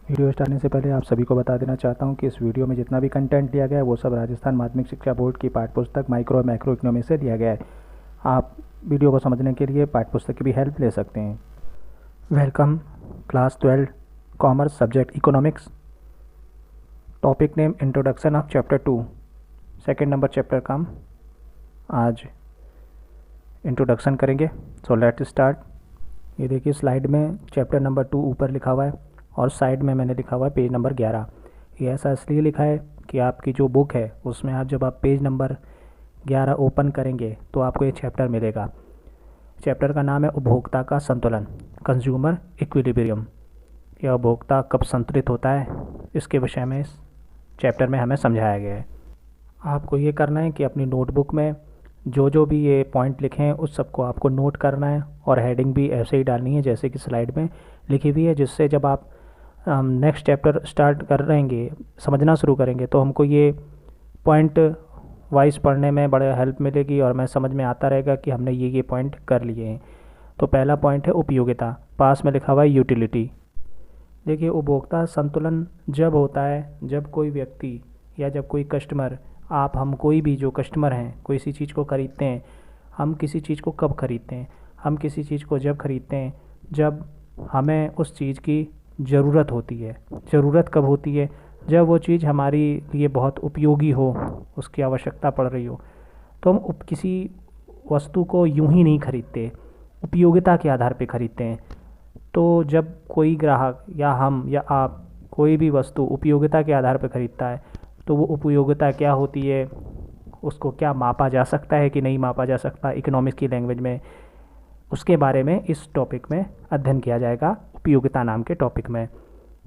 Video start करने से पहले आप सभी को बता देना चाहता हूं कि इस वीडियो में जितना भी कंटेंट दिया गया है वो सब राजस्थान माध्यमिक शिक्षा बोर्ड की पाठ्यपुस्तक माइक्रो और मैक्रो इकोनॉमिक्स से दिया गया है। आप वीडियो को समझने के लिए पाठ्यपुस्तक की भी हेल्प ले सकते हैं। Welcome class 12 commerce subject economics. Topic name introduction of chapter 2, second number chapter का हम आज इंट्रोडक्शन करेंगे। So let's start. ये देखिए स्लाइड में चैप्टर नंबर 2 ऊपर लिखा हुआ है और साइड में मैंने लिखा हुआ है पेज नंबर 11। ये ऐसा इसलिए लिखा है कि आपकी जो बुक है उसमें आप जब आप पेज नंबर 11 ओपन करेंगे तो आपको ये चैप्टर मिलेगा। चैप्टर का नाम है उपभोक्ता का संतुलन, कंज्यूमर इक्विलिब्रियम। यह उपभोक्ता कब संतुलित होता है, इसके विषय में इस चैप्टर में हमें समझाया गया है। आपको ये करना है कि अपनी नोटबुक में जो भी ये पॉइंट लिखे हैं उस सबको आपको नोट करना है और हेडिंग भी ऐसे ही डालनी है जैसे कि स्लाइड में लिखी हुई है, जिससे जब आप नेक्स्ट चैप्टर स्टार्ट कर रहेंगे, समझना शुरू करेंगे, तो हमको ये पॉइंट वाइज पढ़ने में बड़ा हेल्प मिलेगी और मैं समझ में आता रहेगा कि हमने ये पॉइंट कर लिए हैं। तो पहला पॉइंट है उपयोगिता, पास में लिखा हुआ है यूटिलिटी। देखिए उपभोक्ता संतुलन जब होता है जब कोई व्यक्ति या जब कोई कस्टमर, हम कोई भी जो कस्टमर हैं कोई सी चीज़ को ख़रीदते हैं। हम किसी चीज़ को कब ख़रीदते हैं? हम किसी चीज़ को जब ख़रीदते हैं जब हमें उस चीज़ की ज़रूरत होती है। ज़रूरत कब होती है? जब वो चीज़ हमारे लिए बहुत उपयोगी हो, उसकी आवश्यकता पड़ रही हो। तो हम किसी वस्तु को यूं ही नहीं खरीदते, उपयोगिता के आधार पे ख़रीदते हैं। तो जब कोई ग्राहक या हम या आप कोई भी वस्तु उपयोगिता के आधार पर ख़रीदता है तो वो उपयोगिता क्या होती है, उसको क्या मापा जा सकता है कि नहीं मापा जा सकता इकोनॉमिक्स की लैंग्वेज में, उसके बारे में इस टॉपिक में अध्ययन किया जाएगा उपयोगिता नाम के टॉपिक में।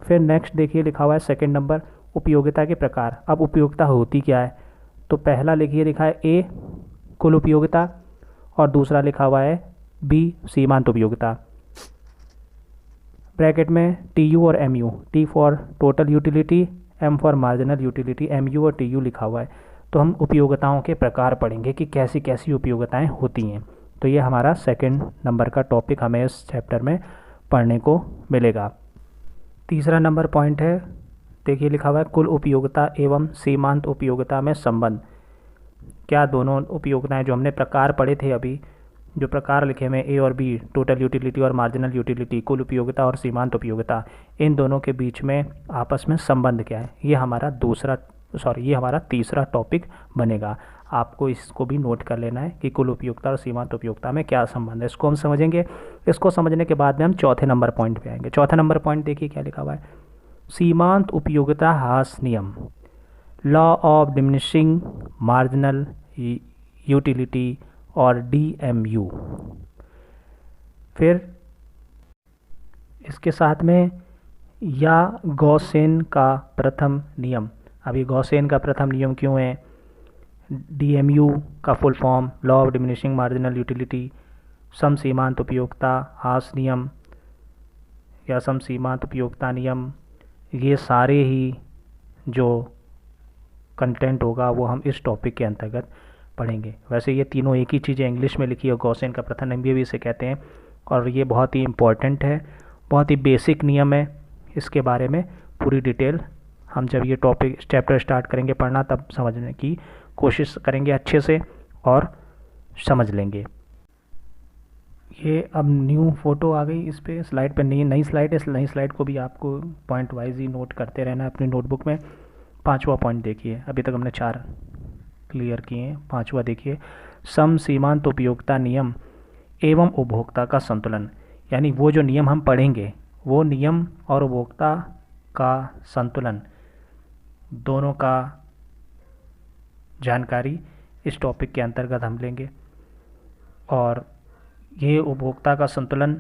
फिर नेक्स्ट देखिए लिखा हुआ है सेकंड नंबर उपयोगिता के प्रकार। अब उपयोगिता होती क्या है? तो पहला लिखिए लिखा है ए कुल उपयोगिता और दूसरा लिखा हुआ है बी सीमांत उपयोगिता। ब्रैकेट में टी यू और M U, T for total utility, M for marginal utility, M U और टी यू लिखा हुआ है। तो हम उपयोगिताओं के प्रकार पढ़ेंगे कि कैसी कैसी उपयोगिताएं होती हैं। तो ये हमारा सेकंड नंबर का टॉपिक हमें इस चैप्टर में पढ़ने को मिलेगा। तीसरा नंबर पॉइंट है, देखिए लिखा हुआ है कुल उपयोगिता एवं सीमांत उपयोगिता में संबंध। क्या दोनों उपयोगिताएं जो हमने प्रकार पढ़े थे अभी, जो प्रकार लिखे हुए ए और बी, टोटल यूटिलिटी और मार्जिनल यूटिलिटी, कुल उपयोगिता और सीमांत उपयोगिता, इन दोनों के बीच में आपस में संबंध क्या है, ये हमारा तीसरा टॉपिक बनेगा। आपको इसको भी नोट कर लेना है कि कुल उपयोगिता और सीमांत उपयोगिता में क्या संबंध है, इसको हम समझेंगे। इसको समझने के बाद में हम चौथे नंबर पॉइंट पे आएंगे। चौथा नंबर पॉइंट देखिए क्या लिखा हुआ है, सीमांत उपयोगिता ह्रास नियम, law of diminishing marginal utility और DMU। फिर इसके साथ में या गॉसेन का प्रथम नियम। अब ये गॉसेन का प्रथम नियम क्यों है? DMU का full form law of diminishing marginal utility, सम सीमांत उपयोगिता ह्रास नियम या सम सीमांत उपयोगिता नियम, ये सारे ही जो कंटेंट होगा वो हम इस टॉपिक के अंतर्गत पढ़ेंगे। वैसे ये तीनों एक ही चीज़ें इंग्लिश में लिखी है, गॉसेन का प्रथम नियम भी इसे कहते हैं और ये बहुत ही इम्पॉर्टेंट है, बहुत ही बेसिक नियम है। इसके बारे में पूरी डिटेल हम जब ये टॉपिक चैप्टर स्टार्ट करेंगे पढ़ना तब समझने की कोशिश करेंगे अच्छे से और समझ लेंगे। ये अब न्यू फ़ोटो आ गई इस पे स्लाइड पे, नई स्लाइड है। नई स्लाइड को भी आपको पॉइंट वाइज ही नोट करते रहना है अपनी नोटबुक में। पाँचवा पॉइंट देखिए, अभी तक हमने 4 क्लियर किए हैं। पाँचवा देखिए सम सीमांत उपयोगिता नियम एवं उपभोक्ता का संतुलन। यानी वो जो नियम हम पढ़ेंगे वो नियम और उपभोक्ता का संतुलन दोनों का जानकारी इस टॉपिक के अंतर्गत हम लेंगे। और ये उपभोक्ता का संतुलन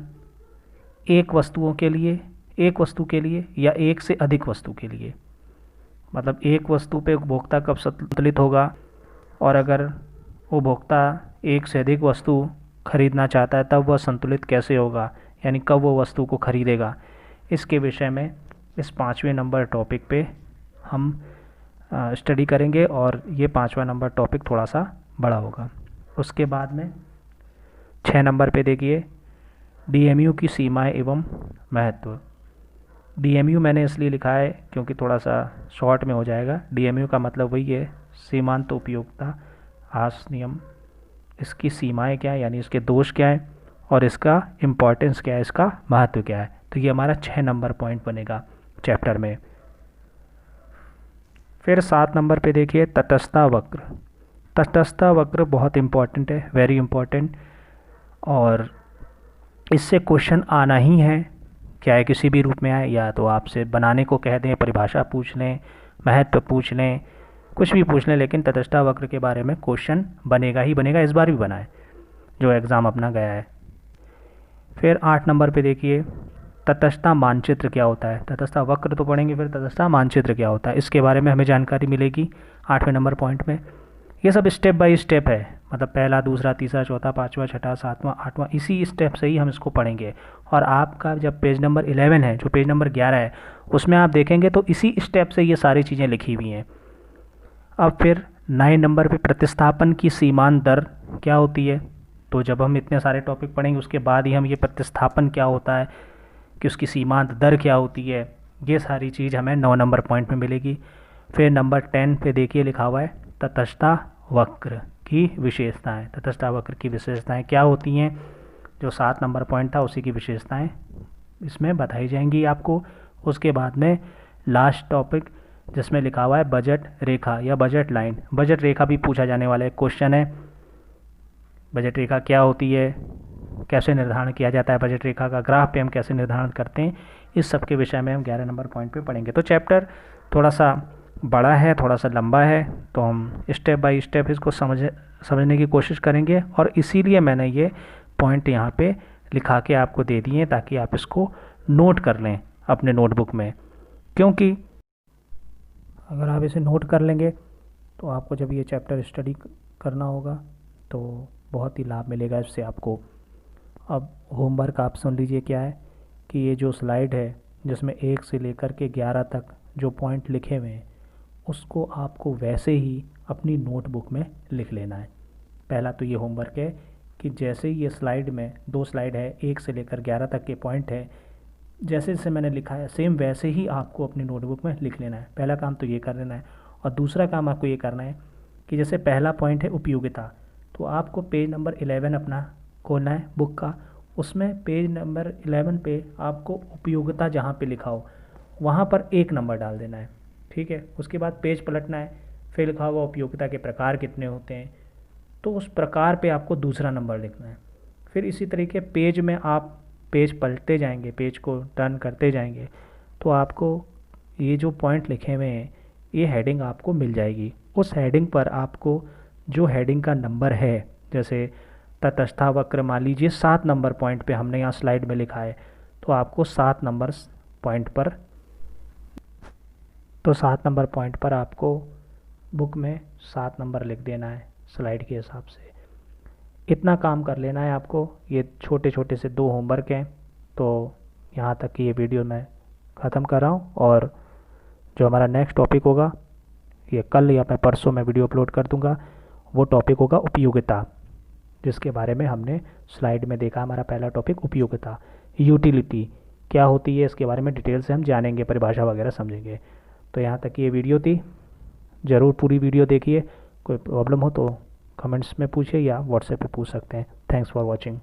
एक वस्तु के लिए या एक से अधिक वस्तु के लिए, मतलब एक वस्तु पे उपभोक्ता कब संतुलित होगा और अगर उपभोक्ता एक से अधिक वस्तु खरीदना चाहता है तब वह संतुलित कैसे होगा, यानी कब वो वस्तु को खरीदेगा। इसके विषय में इस 5वें नंबर टॉपिक पे हम स्टडी करेंगे और ये 5वां नंबर टॉपिक थोड़ा सा बड़ा होगा। उसके बाद में 6 नंबर पे देखिए DMU की सीमाएं एवं महत्व। DMU मैंने इसलिए लिखा है क्योंकि थोड़ा सा शॉर्ट में हो जाएगा। DMU का मतलब वही है, सीमांत उपयोगिता आस नियम। इसकी सीमाएं क्या है, यानी इसके दोष क्या है और इसका इम्पोर्टेंस क्या है, इसका महत्व क्या है। तो ये हमारा 6 नंबर पॉइंट बनेगा चैप्टर में। फिर 7 नंबर पे देखिए तटस्थता वक्र। तटस्थता वक्र बहुत इम्पॉर्टेंट है, वेरी इम्पॉर्टेंट, और इससे क्वेश्चन आना ही है, क्या है किसी भी रूप में आए, या तो आपसे बनाने को कह दें, परिभाषा पूछ लें, महत्व पूछ लें, कुछ भी पूछ लें, लेकिन तटस्थता वक्र के बारे में क्वेश्चन बनेगा ही बनेगा। इस बार भी बना है जो एग्ज़ाम अपना गया है। फिर 8 नंबर पे देखिए तटस्थता मानचित्र क्या होता है। तटस्थता वक्र तो पढ़ेंगे, फिर तटस्थता मानचित्र क्या होता है इसके बारे में हमें जानकारी मिलेगी 8वें नंबर पॉइंट में। ये सब स्टेप बाय स्टेप है, मतलब पहला, दूसरा, तीसरा, चौथा, पाँचवा, छठा, सातवां, आठवां, इसी स्टेप से ही हम इसको पढ़ेंगे। और आपका जब पेज नंबर 11 है, जो पेज नंबर 11 है, उसमें आप देखेंगे तो इसी स्टेप से ये सारी चीज़ें लिखी हुई हैं। अब फिर 9 नंबर पे प्रतिस्थापन की सीमांत दर क्या होती है। तो जब हम इतने सारे टॉपिक पढ़ेंगे उसके बाद ही हम ये प्रतिस्थापन क्या होता है, कि उसकी सीमांत दर क्या होती है, ये सारी चीज़ हमें 9 नंबर पॉइंट में मिलेगी। फिर नंबर 10 पे देखिए लिखा हुआ है तटस्थता वक्र की विशेषताएं। तटस्थता वक्र की विशेषताएं क्या होती हैं, जो 7 नंबर पॉइंट था उसी की विशेषताएं इसमें बताई जाएंगी आपको। उसके बाद में लास्ट टॉपिक जिसमें लिखा हुआ है बजट रेखा या बजट लाइन। बजट रेखा भी पूछा जाने वाला एक क्वेश्चन है। बजट रेखा क्या होती है, कैसे निर्धारण किया जाता है, बजट रेखा का ग्राफ पे हम कैसे निर्धारण करते हैं, इस सब के विषय में हम 11 नंबर पॉइंट पे पढ़ेंगे। तो चैप्टर थोड़ा सा बड़ा है, थोड़ा सा लंबा है, तो हम स्टेप बाय स्टेप इसको समझने की कोशिश करेंगे, और इसीलिए मैंने ये पॉइंट यहाँ पे लिखा के आपको दे दिए ताकि आप इसको नोट कर लें अपने नोटबुक में। क्योंकि अगर आप इसे नोट कर लेंगे तो आपको जब ये चैप्टर स्टडी करना होगा तो बहुत ही लाभ मिलेगा इससे आपको। अब होमवर्क आप सुन लीजिए क्या है, कि ये जो स्लाइड है जिसमें 1 से लेकर के 11 तक जो पॉइंट लिखे हुए हैं उसको आपको वैसे ही अपनी नोटबुक में लिख लेना है। पहला तो ये होमवर्क है कि जैसे ही ये स्लाइड में 2 स्लाइड है, 1 से लेकर 11 तक के पॉइंट है, जैसे जैसे मैंने लिखा है सेम वैसे ही आपको अपनी नोटबुक में लिख लेना है। पहला काम तो ये कर लेना है। और दूसरा काम आपको ये करना है कि जैसे पहला पॉइंट है उपयोगिता, तो आपको पेज नंबर 11 अपना खोलना है बुक का। उसमें पेज नंबर 11 पे आपको उपयोगिता जहाँ पे लिखा हो वहाँ पर 1 नंबर डाल देना है, ठीक है। उसके बाद पेज पलटना है, फिर लिखा हुआ उपयोगिता के प्रकार कितने होते हैं, तो उस प्रकार पे आपको दूसरा नंबर लिखना है। फिर इसी तरीके पेज में आप पेज पलटते जाएंगे, पेज को टर्न करते जाएंगे, तो आपको ये जो पॉइंट लिखे हुए हैं ये हेडिंग आपको मिल जाएगी। उस हेडिंग पर आपको जो हेडिंग का नंबर है, जैसे तटस्थता वक्र मान लीजिए 7 नंबर पॉइंट पे हमने यहाँ स्लाइड में लिखा है, तो आपको 7 नंबर पॉइंट पर आपको बुक में 7 नंबर लिख देना है स्लाइड के हिसाब से। इतना काम कर लेना है आपको। ये छोटे छोटे से 2 होमवर्क हैं, तो यहाँ तक की ये वीडियो मैं ख़त्म कर रहा हूँ। और जो हमारा नेक्स्ट टॉपिक होगा, ये कल या मैं परसों में वीडियो अपलोड कर दूँगा, वो टॉपिक होगा उपयोगिता, जिसके बारे में हमने स्लाइड में देखा। हमारा पहला टॉपिक उपयोगिता, यूटिलिटी क्या होती है इसके बारे में डिटेल से हम जानेंगे, परिभाषा वगैरह समझेंगे। तो यहाँ तक ये वीडियो थी, ज़रूर पूरी वीडियो देखिए। कोई प्रॉब्लम हो तो कमेंट्स में पूछिए या व्हाट्सएप पे पूछ सकते हैं। Thanks for watching.